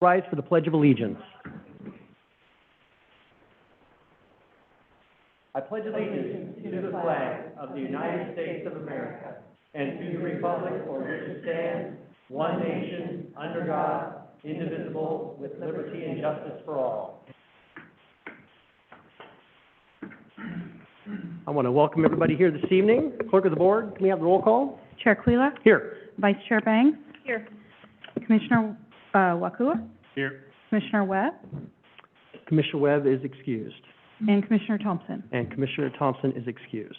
Rise for the Pledge of Allegiance. I pledge allegiance to the flag of the United States of America and to the republic for which it stands, one nation, under God, indivisible, with liberty and justice for all. I want to welcome everybody here this evening. Clerk of the Board, can we have the roll call? Chair Quila. Here. Vice Chair Bangs. Here. Commissioner Wakua. Here. Commissioner Webb. Commissioner Webb is excused. And Commissioner Thompson. And Commissioner Thompson is excused.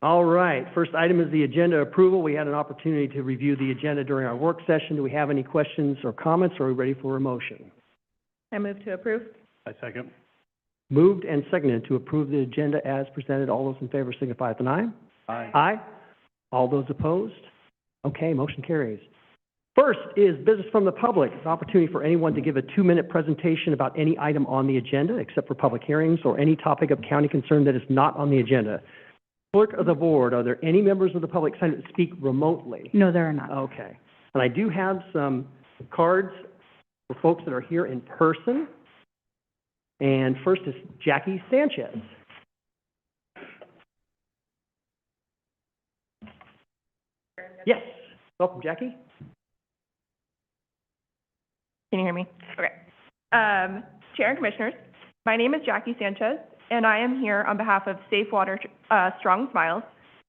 All right, first item is the agenda approval. We had an opportunity to review the agenda during our work session. Do we have any questions or comments, or are we ready for a motion? I move to approve. I second. Moved and seconded to approve the agenda as presented. All those in favor signify with an aye. Aye. Aye. All those opposed? Okay, motion carries. First is business from the public. It's an opportunity for anyone to give a 2-minute presentation about any item on the agenda, except for public hearings or any topic of county concern that is not on the agenda. Clerk of the Board, are there any members of the public signed up to speak remotely? No, there are not. Okay. And I do have some cards for folks that are here in person. And first is Jackie Sanchez. Yes. Welcome, Jackie. Can you hear me? Okay. Chair and Commissioners, my name is Jackie Sanchez, and I am here on behalf of Safe Water Strong Smiles,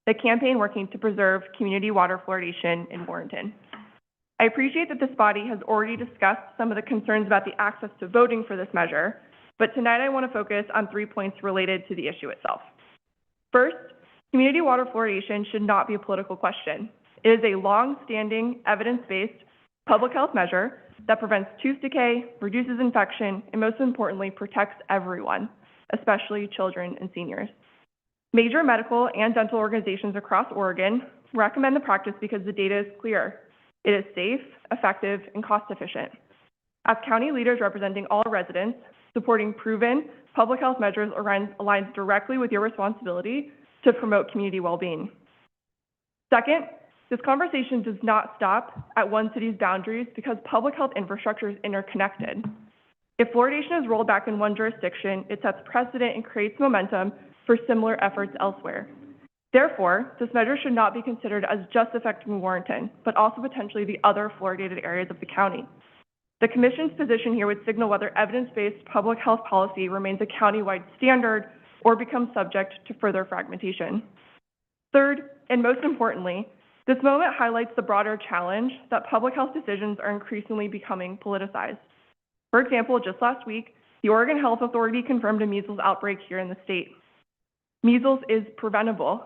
the campaign working to preserve community water fluoridation in Warrenton. I appreciate that this body has already discussed some of the concerns about the access to voting for this measure, but tonight I want to focus on 3 points related to the issue itself. First, community water fluoridation should not be a political question. It is a long-standing, evidence-based public health measure that prevents tooth decay, reduces infection, and most importantly, protects everyone, especially children and seniors. Major medical and dental organizations across Oregon recommend the practice because the data is clear. It is safe, effective, and cost-efficient. As county leaders representing all residents, supporting proven public health measures aligns directly with your responsibility to promote community well-being. Second, this conversation does not stop at one city's boundaries because public health infrastructure is interconnected. If fluoridation is rolled back in one jurisdiction, it sets precedent and creates momentum for similar efforts elsewhere. Therefore, this measure should not be considered as just affecting Warrenton, but also potentially the other fluoridated areas of the county. The Commission's position here would signal whether evidence-based public health policy remains a county-wide standard or becomes subject to further fragmentation. Third, and most importantly, this moment highlights the broader challenge that public health decisions are increasingly becoming politicized. For example, just last week, the Oregon Health Authority confirmed a measles outbreak here in the state. Measles is preventable.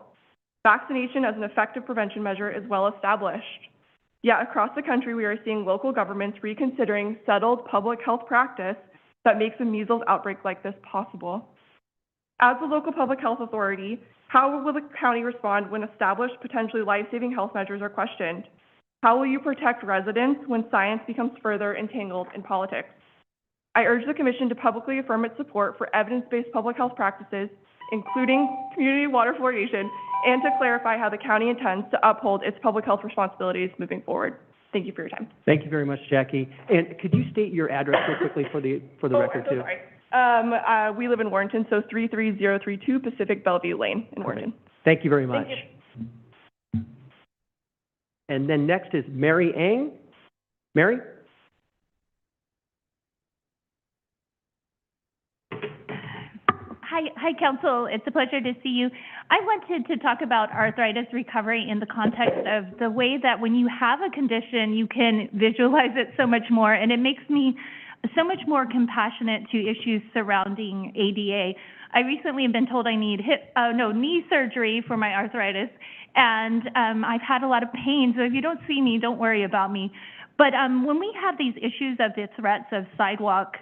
Vaccination as an effective prevention measure is well established. Yet across the country, we are seeing local governments reconsidering settled public health practice that makes a measles outbreak like this possible. As the local public health authority, how will the county respond when established potentially life-saving health measures are questioned? How will you protect residents when science becomes further entangled in politics? I urge the Commission to publicly affirm its support for evidence-based public health practices, including community water fluoridation, and to clarify how the county intends to uphold its public health responsibilities moving forward. Thank you for your time. Thank you very much, Jackie. And could you state your address real quickly for the record, too? Sorry. We live in Warrenton, so 33032 Pacific Bellevue Lane in Warrenton. Thank you very much. Thank you. And then next is Mary Ang. Mary? Hi, Council. It's a pleasure to see you. I wanted to talk about arthritis recovery in the context of the way that when you have a condition, you can visualize it so much more, and it makes me so much more compassionate to issues surrounding ADA. I recently have been told I need knee surgery for my arthritis, and I've had a lot of pain, so if you don't see me, don't worry about me. But when we have these issues of the threats of sidewalk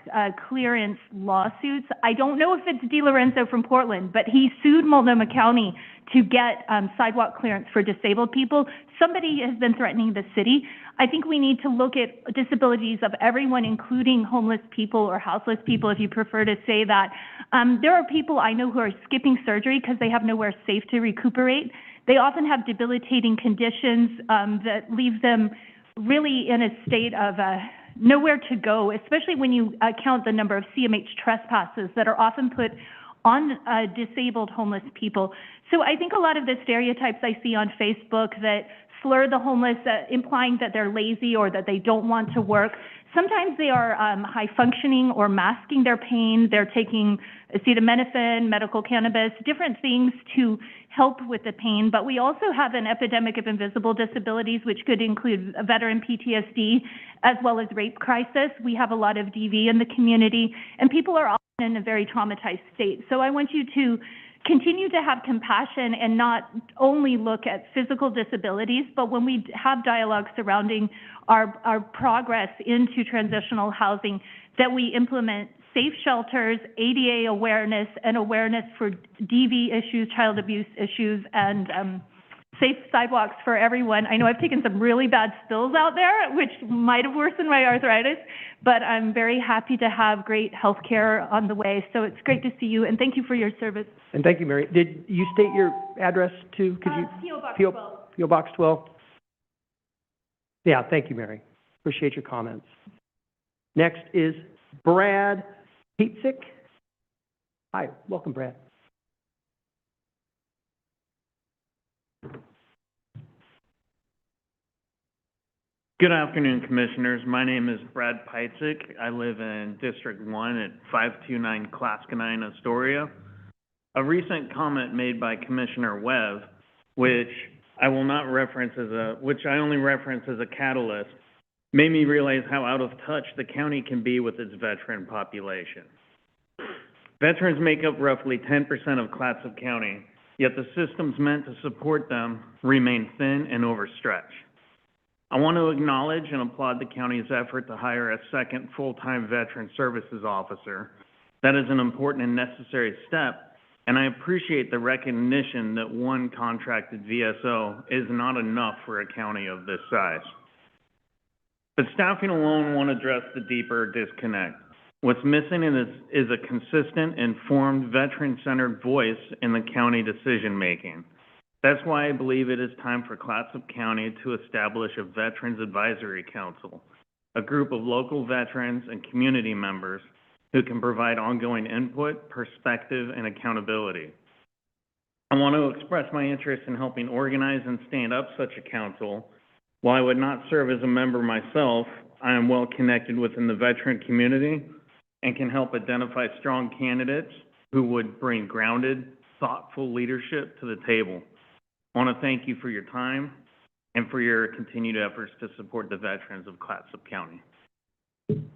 clearance lawsuits, I don't know if it's DiLorenzo from Portland, but he sued Multnomah County to get sidewalk clearance for disabled people. Somebody has been threatening the city. I think we need to look at disabilities of everyone, including homeless people or houseless people, if you prefer to say that. There are people I know who are skipping surgery because they have nowhere safe to recuperate. They often have debilitating conditions that leave them really in a state of nowhere to go, especially when you count the number of CMH trespasses that are often put on disabled homeless people. So I think a lot of the stereotypes I see on Facebook that slur the homeless, implying that they're lazy or that they don't want to work, sometimes they are high functioning or masking their pain. They're taking acetaminophen, medical cannabis, different things to help with the pain. But we also have an epidemic of invisible disabilities, which could include veteran PTSD as well as rape crisis. We have a lot of DV in the community, and people are often in a very traumatized state. So I want you to continue to have compassion and not only look at physical disabilities, but when we have dialogue surrounding our progress into transitional housing, that we implement safe shelters, ADA awareness, and awareness for DV issues, child abuse issues, and safe sidewalks for everyone. I know I've taken some really bad spills out there, which might have worsened my arthritis, but I'm very happy to have great health care on the way. So it's great to see you, and thank you for your service. And thank you, Mary. Did you state your address too? Could you? P.O. Box P.O. 12. P.O. Box 12? Yeah, thank you, Mary. Appreciate your comments. Next is Brad Pietzig. Hi, welcome, Brad. Good afternoon, Commissioners. My name is Brad Pietzig. I live in District 1 at 529 Clascanine, Astoria. A recent comment made by Commissioner Webb, which I only reference as a catalyst, made me realize how out of touch the county can be with its veteran population. Veterans make up roughly 10% of Clatsop County, yet the systems meant to support them remain thin and overstretched. I want to acknowledge and applaud the county's effort to hire a second full-time veteran services officer. That is an important and necessary step, and I appreciate the recognition that one contracted VSO is not enough for a county of this size. But staffing alone won't address the deeper disconnect. What's missing is a consistent, informed, veteran-centered voice in the county decision-making. That's why I believe it is time for Clatsop County to establish a Veterans Advisory Council, a group of local veterans and community members who can provide ongoing input, perspective, and accountability. I want to express my interest in helping organize and stand up such a council. While I would not serve as a member myself, I am well connected within the veteran community and can help identify strong candidates who would bring grounded, thoughtful leadership to the table. I want to thank you for your time and for your continued efforts to support the veterans of Clatsop County.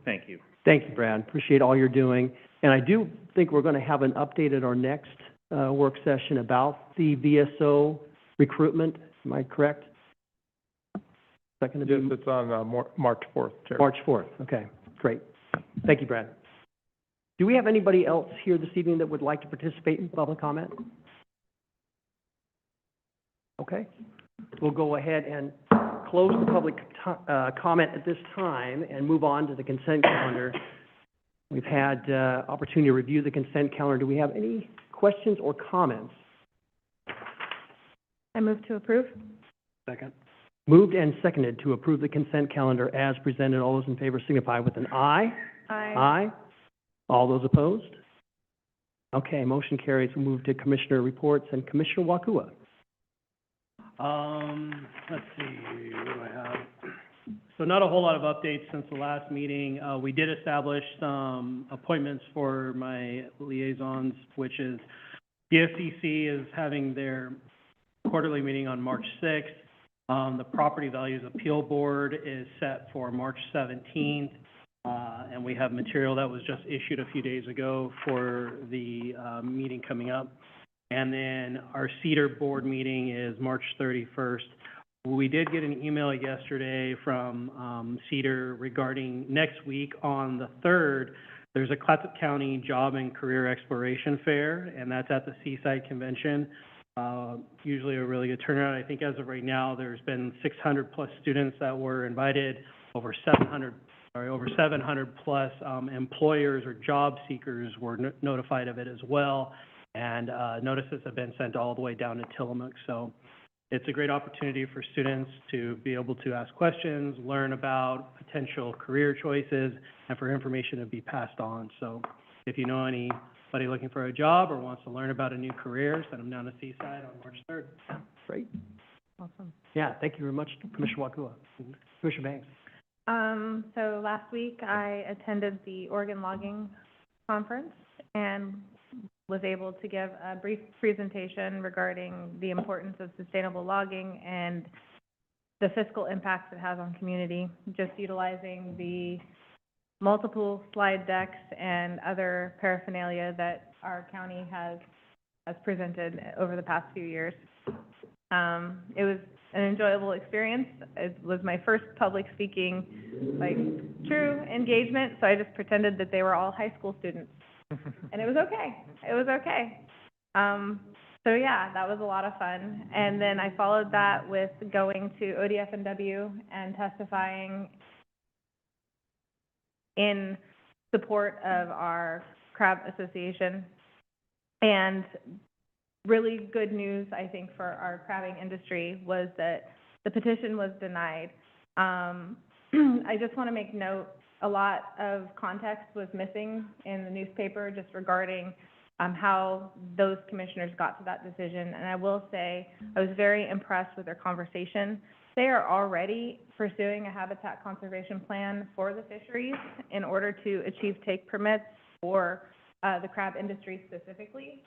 Thank you. Thank you, Brad. Appreciate all you're doing. And I do think we're going to have an update at our next work session about the VSO recruitment. Am I correct? Yes, it's on March 4th, Chair. March 4th. Okay, great. Thank you, Brad. Do we have anybody else here this evening that would like to participate in public comment? Okay. We'll go ahead and close the public comment at this time and move on to the consent calendar. We've had opportunity to review the consent calendar. Do we have any questions or comments? I move to approve. Second. Moved and seconded to approve the consent calendar as presented. All those in favor signify with an aye. Aye. Aye. All those opposed? Okay, motion carries. We'll move to Commissioner reports and Commissioner Wakua. Let's see, what do I have? So not a whole lot of updates since the last meeting. We did establish some appointments for my liaisons, which is the FCC is having their quarterly meeting on March 6th. The Property Values Appeal Board is set for March 17th. And we have material that was just issued a few days ago for the meeting coming up. And then our CEDAR board meeting is March 31st. We did get an email yesterday from CEDAR regarding next week on the 3rd. There's a Clatsop County Job and Career Exploration Fair, and that's at the Seaside Convention. Usually a really good turnout. I think as of right now, there's been 600 plus students that were invited, over 700 plus employers or job seekers were notified of it as well. And notices have been sent all the way down to Tillamook. So It's a great opportunity for students to be able to ask questions, learn about potential career choices, and for information to be passed on. So if you know anybody looking for a job or wants to learn about a new career, send them down to Seaside on March 3rd. Great. Awesome. Yeah, thank you very much, Commissioner Wakua. Commissioner Banks. So last week I attended the Oregon Logging Conference and was able to give a brief presentation regarding the importance of sustainable logging and the fiscal impacts it has on community, just utilizing the multiple slide decks and other paraphernalia that our county has presented over the past few years. It was an enjoyable experience. It was my first public speaking, like, true engagement, so I just pretended that they were all high school students. And it was okay. It was okay. So yeah, that was a lot of fun. And then I followed that with going to ODF&W and testifying in support of our Crab Association. And really good news, I think, for our crabbing industry was that the petition was denied. I just want to make note, a lot of context was missing in the newspaper just regarding how those commissioners got to that decision. And I will say, I was very impressed with their conversation. They are already pursuing a habitat conservation plan for the fisheries in order to achieve take permits for the crab industry specifically.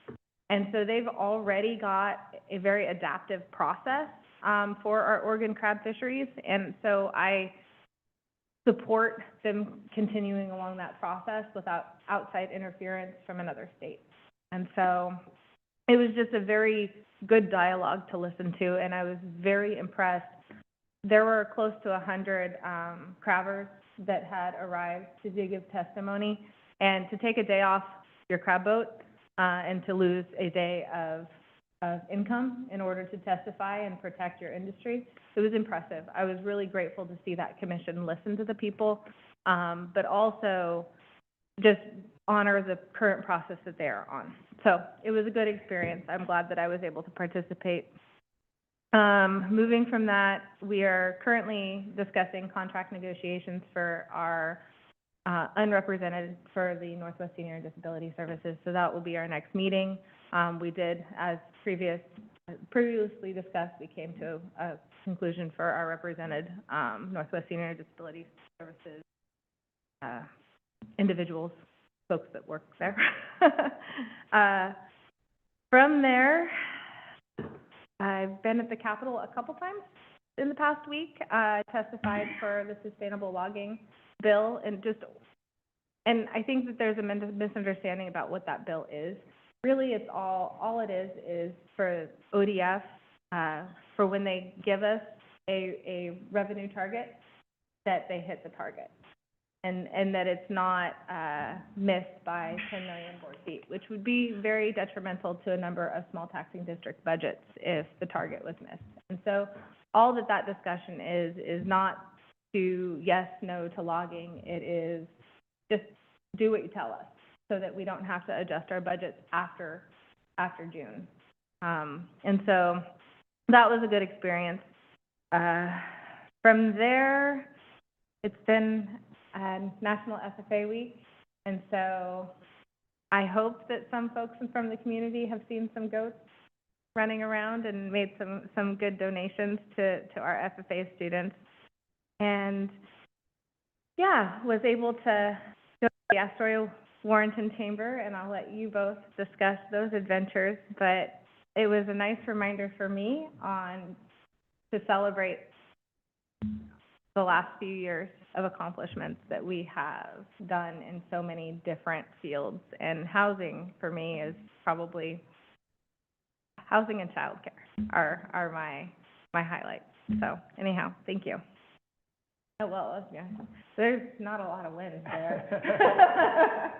And so they've already got a very adaptive process for our Oregon crab fisheries. And so I support them continuing along that process without outside interference from another state. And so it was just a very good dialogue to listen to, and I was very impressed. There were close to 100 crabbers that had arrived to give testimony, and to take a day off your crab boat and to lose a day of income in order to testify and protect your industry, it was impressive. I was really grateful to see that commission listen to the people, but also just honor the current process that they are on. So it was a good experience. I'm glad that I was able to participate. Moving from that, we are currently discussing contract negotiations for our unrepresented for the Northwest Senior Disability Services. So that will be our next meeting. We did, as previously discussed, we came to a conclusion for our represented Northwest Senior Disability Services individuals, folks that work there. From there, I've been at the Capitol a couple times in the past week. I testified for the sustainable logging bill, and I think that there's a misunderstanding about what that bill is. Really, it's all it is for ODF, for when they give us a revenue target, that they hit the target. And that it's not missed by 10 million board feet, which would be very detrimental to a number of small taxing district budgets if the target was missed. And so all that discussion is not to yes, no to logging. It is just do what you tell us so that we don't have to adjust our budgets after June. And so that was a good experience. From there, it's been National FFA Week, and so I hope that some folks from the community have seen some goats running around and made some good donations to our FFA students. And yeah, was able to go to the Astoria Warrenton Chamber, and I'll let you both discuss those adventures, but it was a nice reminder for me to celebrate the last few years of accomplishments that we have done in so many different fields. And housing, for me, is probably housing and childcare are my highlights. So anyhow, thank you. Oh, well, yeah, there's not a lot of wins there.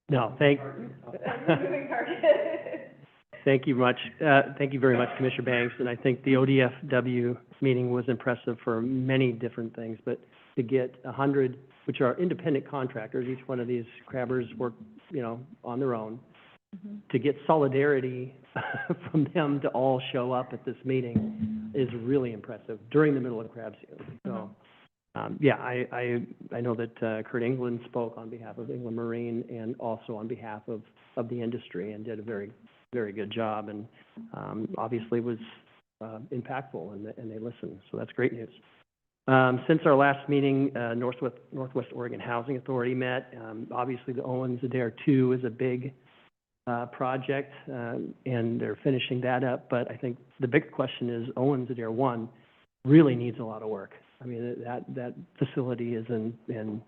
No, thank you much. Thank you very much, Commissioner Banks. And I think the ODFW meeting was impressive for many different things, but to get 100, which are independent contractors, each one of these crabbers work, on their own, to get solidarity from them to all show up at this meeting is really impressive during the middle of crab season. So, yeah, I know that Kurt England spoke on behalf of England Marine and also on behalf of the industry and did a very, very good job, and obviously was impactful, and they listened. So that's great news. Since our last meeting, Northwest Oregon Housing Authority met. Obviously, the Owens Adair 2 is a big project, and they're finishing that up. But I think the big question is Owens Adair 1 really needs a lot of work. I mean, that facility is in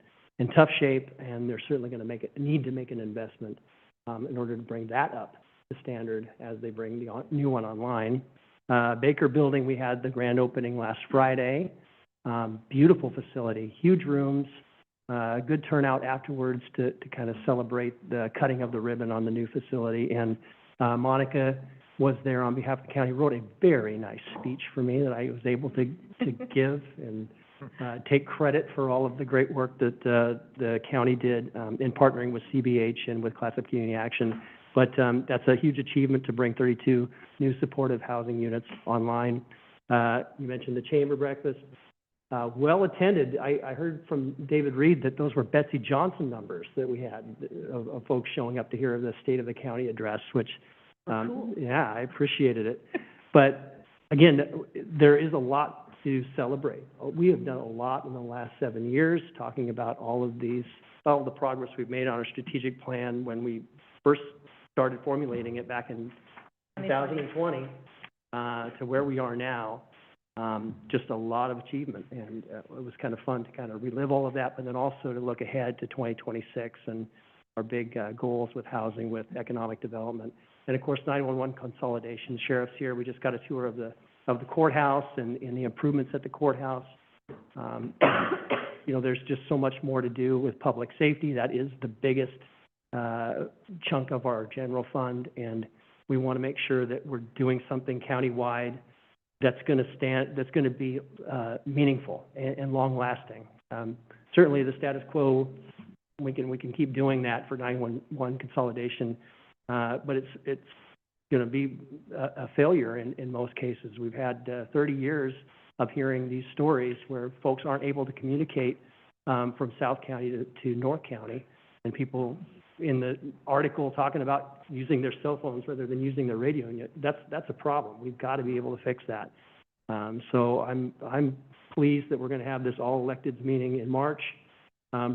tough shape, and they're certainly going to need to make an investment in order to bring that up to standard as they bring the new one online. Baker Building, we had the grand opening last Friday. Beautiful facility, huge rooms, good turnout afterwards to kind of celebrate the cutting of the ribbon on the new facility. And Monica was there on behalf of the county, wrote a very nice speech for me that I was able to give and take credit for all of the great work that the county did in partnering with CBH and with Class Up Community Action. But that's a huge achievement to bring 32 new supportive housing units online. You mentioned the chamber breakfast. Well attended. I heard from David Reed that those were Betsy Johnson numbers that we had of folks showing up to hear the State of the County address, which, Cool. yeah, I appreciated it. But again, there is a lot to celebrate. We have done a lot in the last 7 years, talking about all the progress we've made on our strategic plan when we first started formulating it back in 2020 to where we are now. Just a lot of achievement, and it was kind of fun to kind of relive all of that, but then also to look ahead to 2026 and our big goals with housing, with economic development, and of course 911 consolidation. Sheriff's here. We just got a tour of the courthouse and the improvements at the courthouse. You know, there's just so much more to do with public safety. That is the biggest chunk of our general fund, and we want to make sure that we're doing something countywide that's going to be meaningful and long-lasting. Certainly, the status quo, we can keep doing that for 911 consolidation, but it's going to be a failure in most cases. We've had 30 years of hearing these stories where folks aren't able to communicate from South County to North County, and people in the article talking about using their cell phones rather than using their radio. And that's a problem. We've got to be able to fix that. So I'm pleased that we're going to have this all-electeds meeting in March,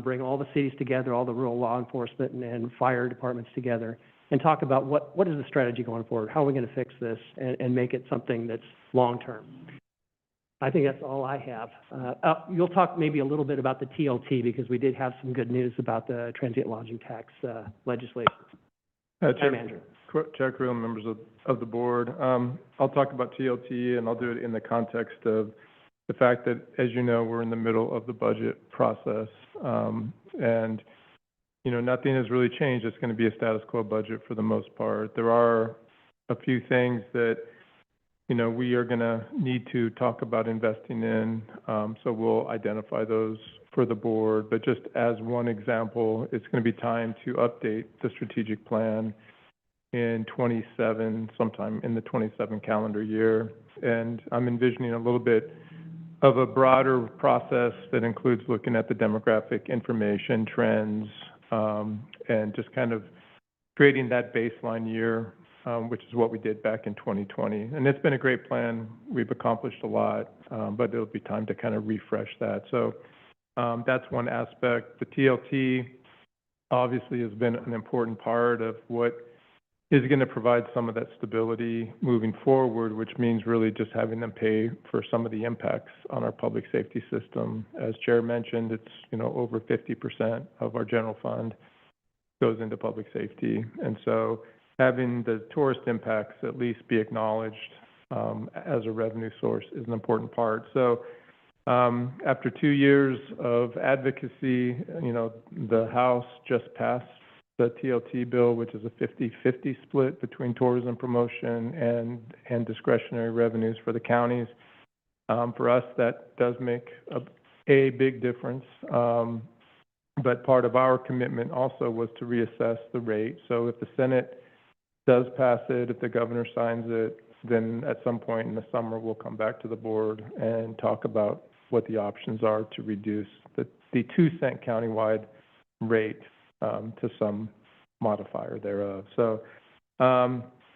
bring all the cities together, all the rural law enforcement and fire departments together, and talk about what is the strategy going forward? How are we going to fix this and make it something that's long-term? I think that's all I have. You'll talk maybe a little bit about the TLT, because we did have some good news about the transient lodging tax legislation. Chair Manager. Chair Creel, members of the board. I'll talk about TLT, and I'll do it in the context of the fact that, as you know, we're in the middle of the budget process, and you know, nothing has really changed. It's going to be a status quo budget for the most part. There are a few things that, you know, we are going to need to talk about investing in, so we'll identify those for the board. But just as one example, it's going to be time to update the strategic plan in 27, sometime in the 27 calendar year. And I'm envisioning a little bit of a broader process that includes looking at the demographic information trends, and just kind of creating that baseline year, which is what we did back in 2020. And it's been a great plan. We've accomplished a lot, but it'll be time to kind of refresh that. So that's one aspect. The TLT obviously has been an important part of what is going to provide some of that stability moving forward, which means really just having them pay for some of the impacts on our public safety system. As Chair mentioned, it's, you know, over 50% of our general fund goes into public safety. And so having the tourist impacts at least be acknowledged as a revenue source is an important part. So after 2 years of advocacy, you know, the House just passed the TLT bill, which is a 50-50 split between tourism promotion and discretionary revenues for the counties. For us, that does make a big difference. But part of our commitment also was to reassess the rate. So if the Senate does pass it, if the governor signs it, then at some point in the summer, we'll come back to the board and talk about what the options are to reduce the 2-cent countywide rate to some modifier thereof. So,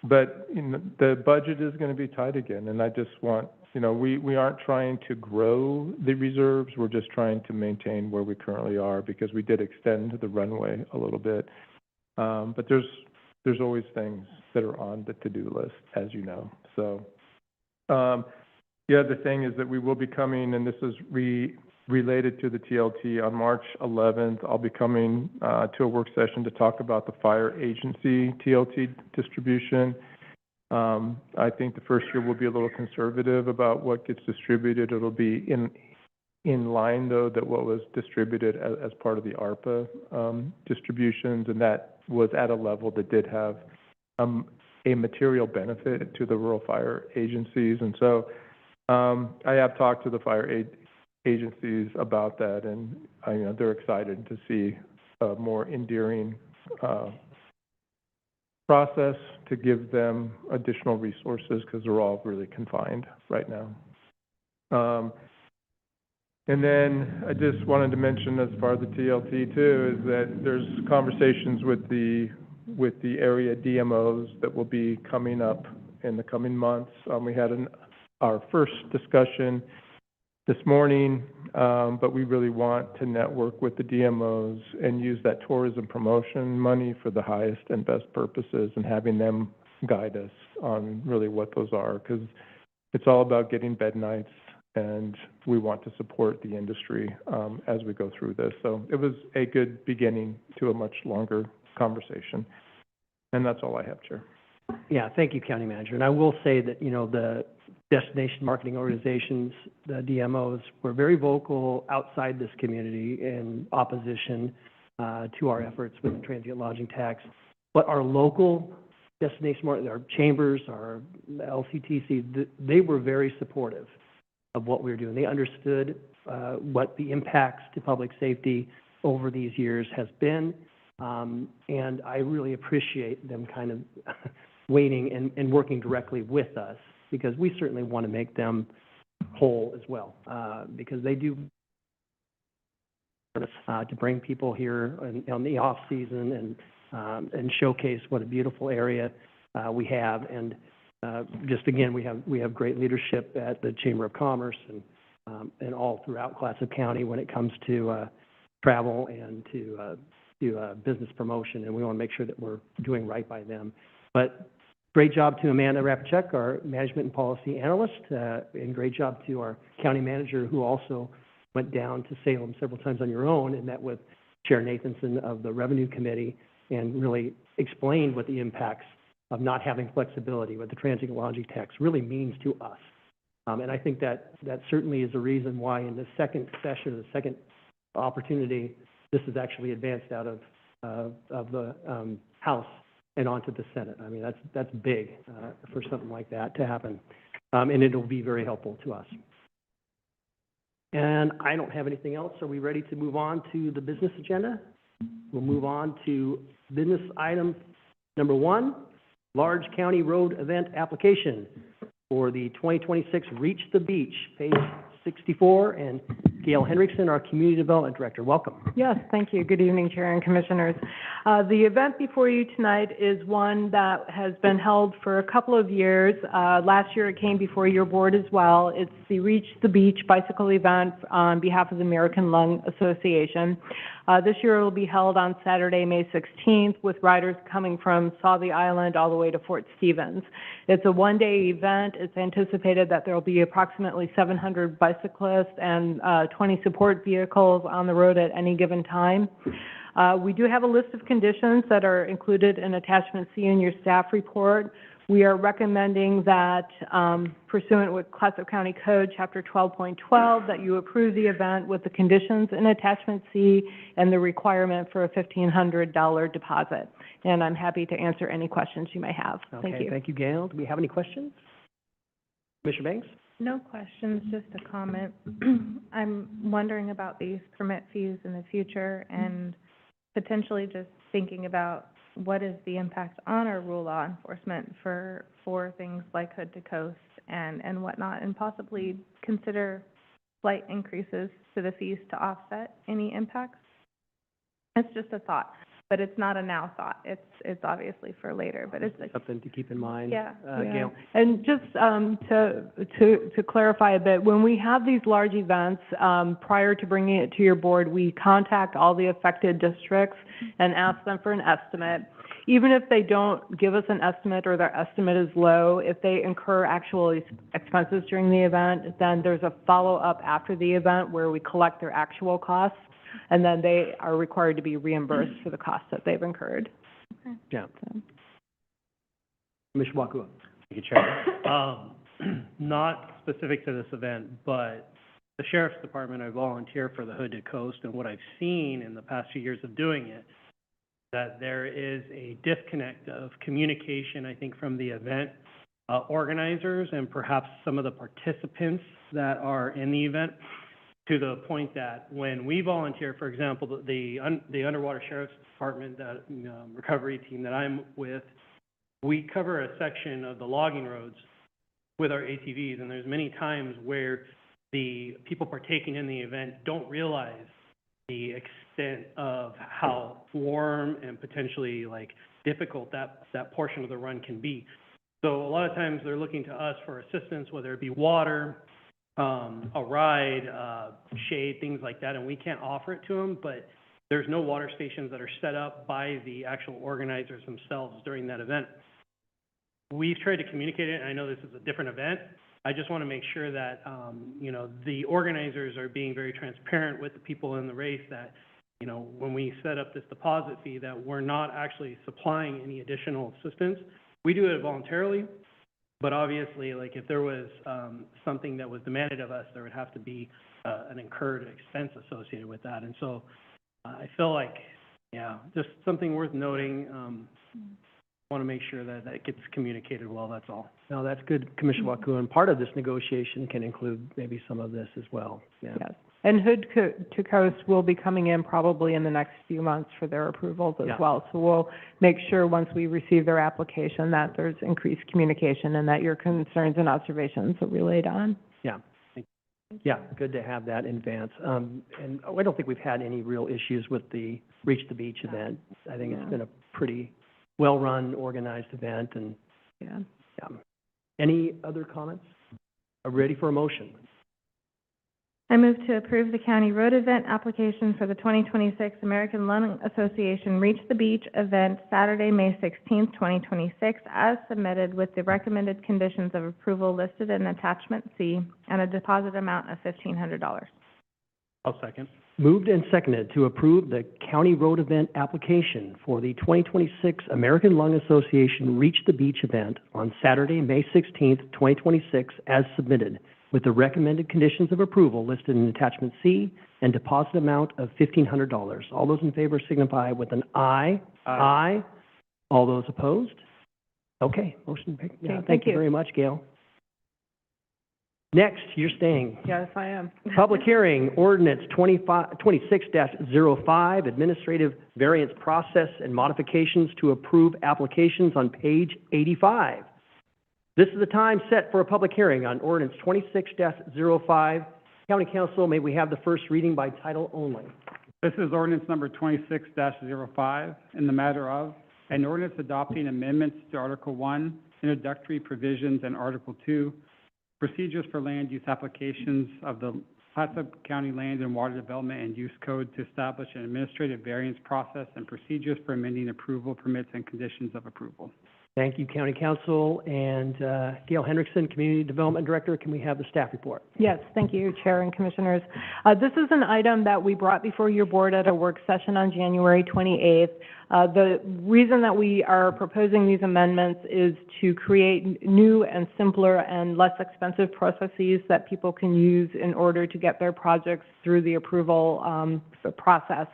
but the budget is going to be tight again, and I just want, we aren't trying to grow the reserves. We're just trying to maintain where we currently are because we did extend the runway a little bit. But there's always things that are on the to-do list, as you know. So, the other thing is that we will be coming, and this is related to the TLT, on March 11th, I'll be coming to a work session to talk about the fire agency TLT distribution. I think the first year will be a little conservative about what gets distributed. It'll be in line, though, that what was distributed as part of the ARPA distributions, and that was at a level that did have a material benefit to the rural fire agencies. And so I have talked to the fire agencies about that, and they're excited to see a more endearing process to give them additional resources because they're all really confined right now. And then I just wanted to mention, as part of the TLT too, is that there's conversations with the area DMOs that will be coming up in the coming months. We had our first discussion this morning, but we really want to network with the DMOs and use that tourism promotion money for the highest and best purposes, and having them guide us on really what those are, because it's all about getting bed nights, and we want to support the industry as we go through this. So it was a good beginning to a much longer conversation. And that's all I have, Chair. Yeah, thank you, County Manager. And I will say that, the destination marketing organizations, the DMOs, were very vocal outside this community in opposition to our efforts with the transient lodging tax. But our local destination marketing, our chambers, our LCTC, they were very supportive of what we were doing. They understood what the impacts to public safety over these years has been. And I really appreciate them kind of waiting and working directly with us, because we certainly want to make them whole as well, because they do to bring people here on the off season and showcase what a beautiful area we have. And just again, we have great leadership at the Chamber of Commerce and all throughout Clatsop County when it comes to travel and to business promotion, and we want to make sure that we're doing right by them. But great job to Amanda Rapachek, our management and policy analyst, and great job to our county manager, who also went down to Salem several times on your own and met with Chair Nathanson of the Revenue Committee and really explained what the impacts of not having flexibility with the transient lodging tax really means to us. And I think that certainly is a reason why in the second session, the second opportunity, this is actually advanced out of the House and onto the Senate. I mean, that's big for something like that to happen, and it'll be very helpful to us. And I don't have anything else. Are we ready to move on to the business agenda? We'll move on to business item number 1, large county road event application for the 2026 Reach the Beach, page 64, and Gail Henriksen, our Community Development Director. Welcome. Yes, thank you. Good evening, Chair and Commissioners. The event before you tonight is one that has been held for a couple of years. Last year it came before your board as well. It's the Reach the Beach bicycle event on behalf of the American Lung Association. This year it will be held on Saturday, May 16th, with riders coming from Sauvie Island all the way to Fort Stevens. It's a one-day event. It's anticipated that there will be approximately 700 bicyclists and 20 support vehicles on the road at any given time. We do have a list of conditions that are included in Attachment C in your staff report. We are recommending that, pursuant with Clatsop County Code, Chapter 12.12, that you approve the event with the conditions in Attachment C and the requirement for a $1,500 deposit. And I'm happy to answer any questions you may have. Thank you. Okay, thank you, Gail. Do we have any questions? Commissioner Banks? No questions, just a comment. I'm wondering about these permit fees in the future and potentially just thinking about what is the impact on our rural law enforcement for things like hood to coast and whatnot, and possibly consider slight increases to the fees to offset any impacts. It's just a thought, but it's not a now thought. It's obviously for later, but it's like, Something to keep in mind. yeah. Gail? And just, to clarify a bit, when we have these large events, prior to bringing it to your board, we contact all the affected districts and ask them for an estimate. Even if they don't give us an estimate or their estimate is low, if they incur actual expenses during the event, then there's a follow-up after the event where we collect their actual costs, and then they are required to be reimbursed for the costs that they've incurred. Yeah. Commissioner Wakua? Thank you, Chair. Not specific to this event, but the Sheriff's Department, I volunteer for the Hood to Coast, and what I've seen in the past few years of doing it, that there is a disconnect of communication, I think, from the event organizers and perhaps some of the participants that are in the event, to the point that when we volunteer, for example, the Underwater Sheriff's Department, that recovery team that I'm with, we cover a section of the logging roads with our ATVs, and there's many times where the people partaking in the event don't realize the extent of how warm and potentially difficult that portion of the run can be. So a lot of times they're looking to us for assistance, whether it be water, a ride, shade, things like that, and we can't offer it to them, but there's no water stations that are set up by the actual organizers themselves during that event. We've tried to communicate it, and I know this is a different event. I just want to make sure that, the organizers are being very transparent with the people in the race that, when we set up this deposit fee, that we're not actually supplying any additional assistance. We do it voluntarily, but obviously, if there was something that was demanded of us, there would have to be an incurred expense associated with that. And so I feel like, just something worth noting. Want to make sure that that gets communicated well, that's all. No, that's good, Commissioner Wakua, and part of this negotiation can include maybe some of this as well. Yeah. Yes. And Hood to Coast will be coming in probably in the next few months for their approvals as well. So we'll make sure once we receive their application that there's increased communication and that your concerns and observations are relayed on. Yeah. Yeah, good to have that in advance. And I don't think we've had any real issues with the Reach the Beach event. I think it's been a pretty well-run, organized event, and Yeah. Any other comments? Are we ready for a motion? I move to approve the county road event application for the 2026 American Lung Association Reach the Beach event, Saturday, May 16th, 2026, as submitted with the recommended conditions of approval listed in Attachment C and a deposit amount of $1,500. I'll second. Moved and seconded to approve the county road event application for the 2026 American Lung Association Reach the Beach event on Saturday, May 16th, 2026, as submitted, with the recommended conditions of approval listed in Attachment C and deposit amount of $1,500. All those in favor signify with an aye. Aye. All those opposed? Okay, motion, thank you very much, Gail. Next, you're staying. Yes, I am. Public hearing, ordinance 26-05, administrative variance process and modifications to approve applications on page 85. This is the time set for a public hearing on ordinance 26-05. County Council, may we have the first reading by title only? This is ordinance number 26-05 in the matter of an ordinance adopting amendments to Article 1, introductory provisions, and Article 2, procedures for land use applications of the Clatsop County Land and Water Development and Use Code to establish an administrative variance process and procedures for amending approval, permits, and conditions of approval. Thank you, County Council. And Gail Hendrickson, Community Development Director, can we have the staff report? Yes, thank you, Chair and Commissioners. This is an item that we brought before your board at a work session on January 28th. The reason that we are proposing these amendments is to create new and simpler and less expensive processes that people can use in order to get their projects through the approval process.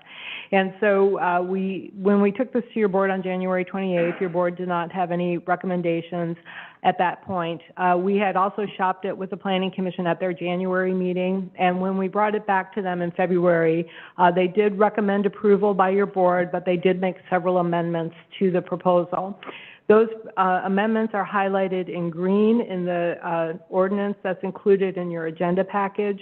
And so when we took this to your board on January 28th, your board did not have have any recommendations at that point. We had also shopped it with the Planning Commission at their January meeting, and when we brought it back to them in February, they did recommend approval by your board, but they did make several amendments to the proposal. Those amendments are highlighted in green in the ordinance that's included in your agenda package.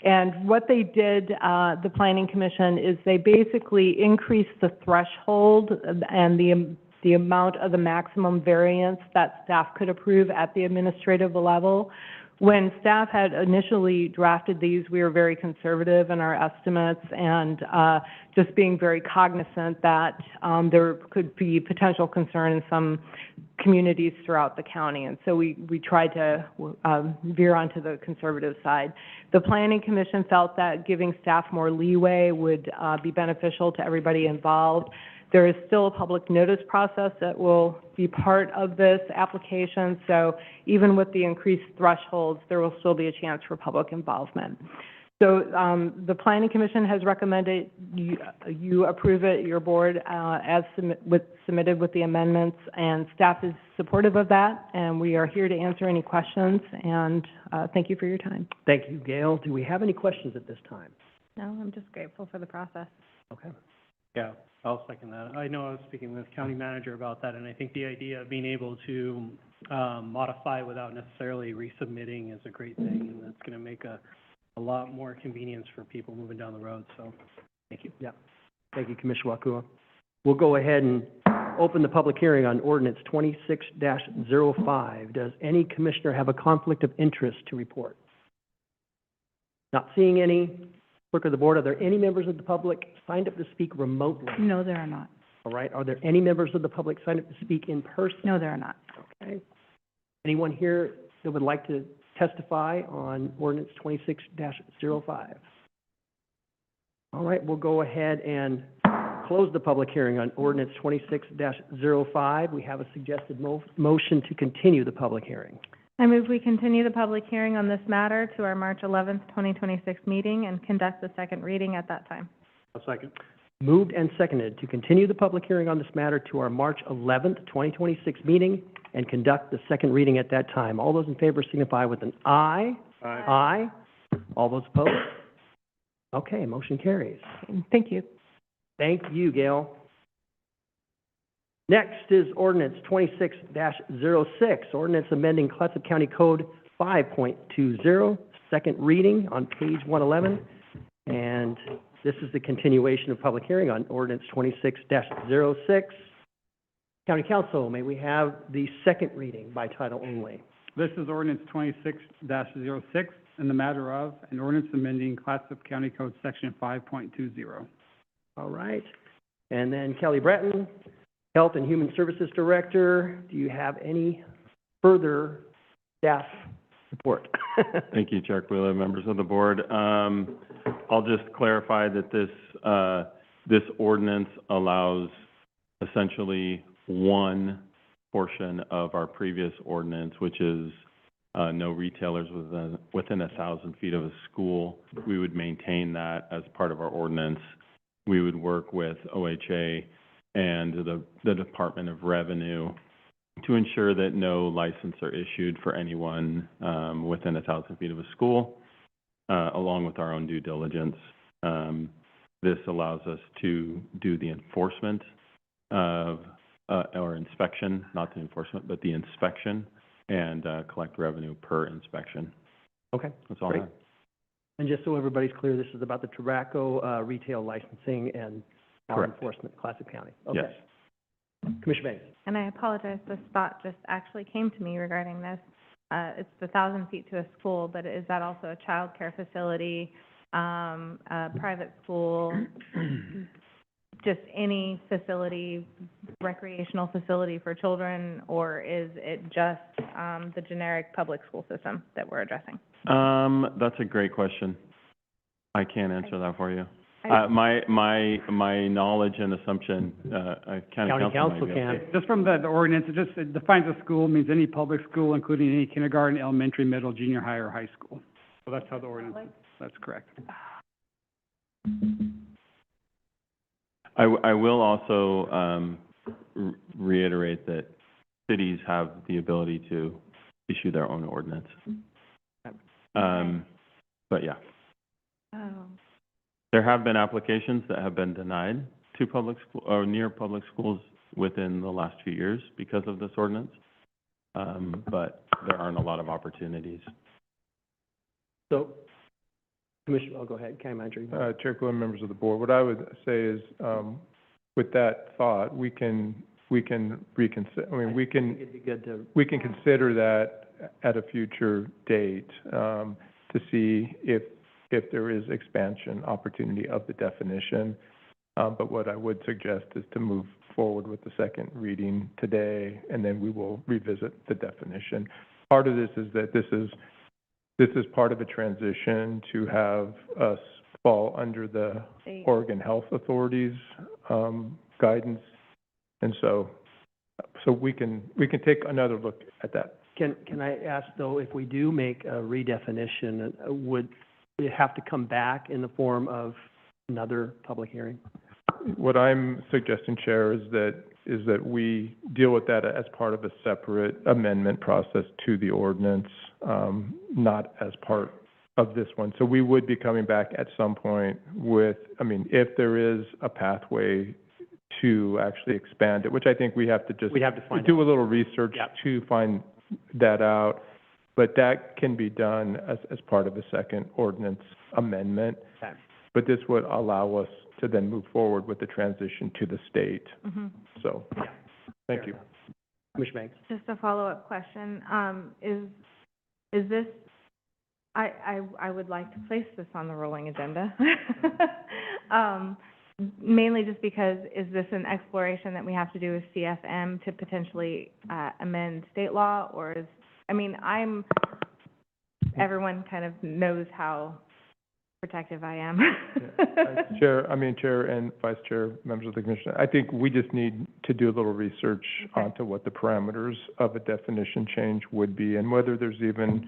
And what they did, the Planning Commission, is they basically increased the threshold and the amount of the maximum variance that staff could approve at the administrative level. When staff had initially drafted these, we were very conservative in our estimates and just being very cognizant that there could be potential concern in some communities throughout the county. And so we tried to veer onto the conservative side. The Planning Commission felt that giving staff more leeway would be beneficial to everybody involved. There is still a public notice process that will be part of this application, so even with the increased thresholds, there will still be a chance for public involvement. So the Planning Commission has recommended you approve it, your board, as submitted with the amendments, and staff is supportive of that, and we are here to answer any questions, and thank you for your time. Thank you, Gail. Do we have any questions at this time? No, I'm just grateful for the process. Okay. Yeah, I'll second that. I know I was speaking with county manager about that, and I think the idea of being able to modify without necessarily resubmitting is a great thing, and that's going to make a lot more convenience for people moving down the road, so thank you. Yeah. Thank you, Commissioner Wakua. We'll go ahead and open the public hearing on ordinance 26-05. Does any commissioner have a conflict of interest to report? Not seeing any. Clerk of the board, are there any members of the public signed up to speak remotely? No, there are not. All right. Are there any members of the public signed up to speak in person? No, there are not. Okay. Anyone here that would like to testify on ordinance 26-05? All right, we'll go ahead and close the public hearing on ordinance 26-05. We have a suggested motion to continue the public hearing. I move we continue the public hearing on this matter to our March 11th, 2026 meeting and conduct the second reading at that time. A second. Moved and seconded to continue the public hearing on this matter to our March 11th, 2026 meeting and conduct the second reading at that time. All those in favor signify with an aye. Aye. Aye. All those opposed? Okay, motion carries. Thank you. Thank you, Gail. Next is ordinance 26-06, ordinance amending Clatsop County Code 5.20, second reading on page 111. And this is the continuation of public hearing on ordinance 26-06. County Council, may we have the second reading by title only? This is ordinance 26-06 in the matter of an ordinance amending Clatsop County Code Section 5.20. All right. And then Kelly Breton, Health and Human Services Director, do you have any further staff report? Thank you, Chair Aquila, members of the board. I'll just clarify that this ordinance allows essentially one portion of our previous ordinance, which is no retailers within 1,000 feet of a school. We would maintain that as part of our ordinance. We would work with OHA and the Department of Revenue to ensure that no license are issued for anyone within 1,000 feet of a school, along with our own due diligence. This allows us to do the enforcement of, or inspection, not the enforcement, but the inspection, and collect revenue per inspection. Okay. That's all I Great. have. And just so everybody's clear, this is about the tobacco retail licensing and law Correct. enforcement, Clatsop County. Okay. Yes. Commissioner Banks. And I apologize, this thought just actually came to me regarding this. It's the 1,000 feet to a school, but is that also a child care facility, a private school, just any facility, recreational facility for children, or is it just the generic public school system that we're addressing? That's a great question. I can't answer that for you. I- My knowledge and assumption, county council might be able to- Just from the ordinance, it defines a school, means any public school, including any kindergarten, elementary, middle, junior high, or high school. So that's how the ordinance is. That's correct. I will also reiterate that cities have the ability to issue their own ordinance. But yeah, Oh. there have been applications that have been denied to public school, or near public schools within the last few years because of this ordinance. But there aren't a lot of opportunities. So, Commissioner, go ahead, County Manager. Chair Quillen, members of the board, what I would say is, with that thought, we can reconsider, I mean, we can It'd be good to, consider that at a future date, to see if there is expansion opportunity of the definition. But what I would suggest is to move forward with the second reading today, and then we will revisit the definition. Part of this is that this is part of a transition to have us fall under the Oregon Health Authority's guidance, and so we can take another look at that. can I ask, though, if we do make a redefinition, would it have to come back in the form of another public hearing? What I'm suggesting, Chair, is that we deal with that as part of a separate amendment process to the ordinance, not as part of this one. So we would be coming back at some point with, I mean, if there is a pathway to actually expand it, which I think we have to just We'd have to find do a little research Yep. to find that out. But that can be done as part of a second ordinance amendment. Okay. But this would allow us to then move forward with the transition to the state. Mm-hmm. So, thank you. Commissioner Banks? Just a follow-up question, is this, I would like to place this on the rolling agenda. Mainly just because, is this an exploration that we have to do with CFM to potentially, amend state law, or is, I mean, everyone kind of knows how protective I am. Chair and Vice Chair, members of the Commission, I think we just need to do a little research onto what the parameters of a definition change would be, and whether there's even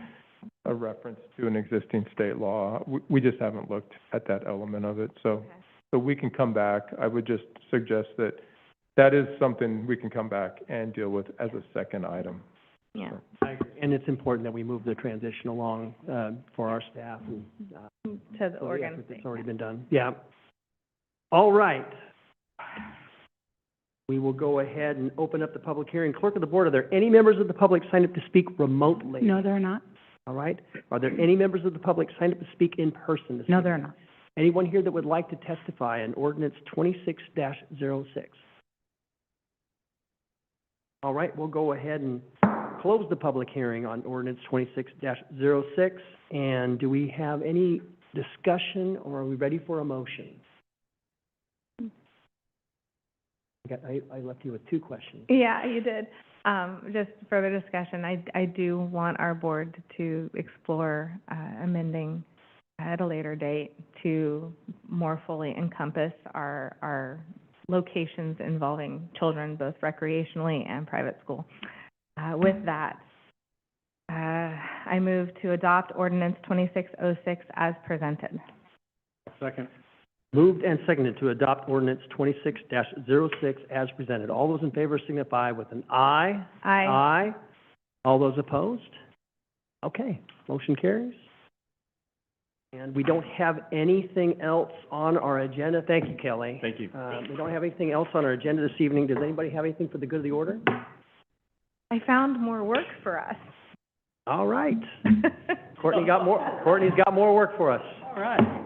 a reference to an existing state law. We just haven't looked at that element of it, so we can come back. I would just suggest that is something we can come back and deal with as a second item. Yeah. I agree. And it's important that we move the transition along, for our staff. And, To the so, Oregon yeah, state. it's already been done. Yeah. All right. We will go ahead and open up the public hearing. Clerk of the Board, are there any members of the public signed up to speak remotely? No, there are not. All right. Are there any members of the public signed up to speak in person this No, evening? there are not. Anyone here that would like to testify on ordinance 26-06? All right, we'll go ahead and close the public hearing on ordinance 26-06. And do we have any discussion, or are we ready for a motion? I left you with two questions. Yeah, you did. Just further discussion, I do want our board to explore, amending at a later date to more fully encompass our locations involving children, both recreationally and private school. With that, I move to adopt ordinance 2606 as presented. Second. Moved and seconded to adopt ordinance 26-06 as presented. All those in favor signify with an aye. Aye. Aye. All those opposed? Okay, motion carries. And we don't have anything else on our agenda. Thank you, Kelly. Thank you. We don't have anything else on our agenda this evening. Does anybody have anything for the good of the order? I found more work for us. All right. Courtney's got more work for us. All right.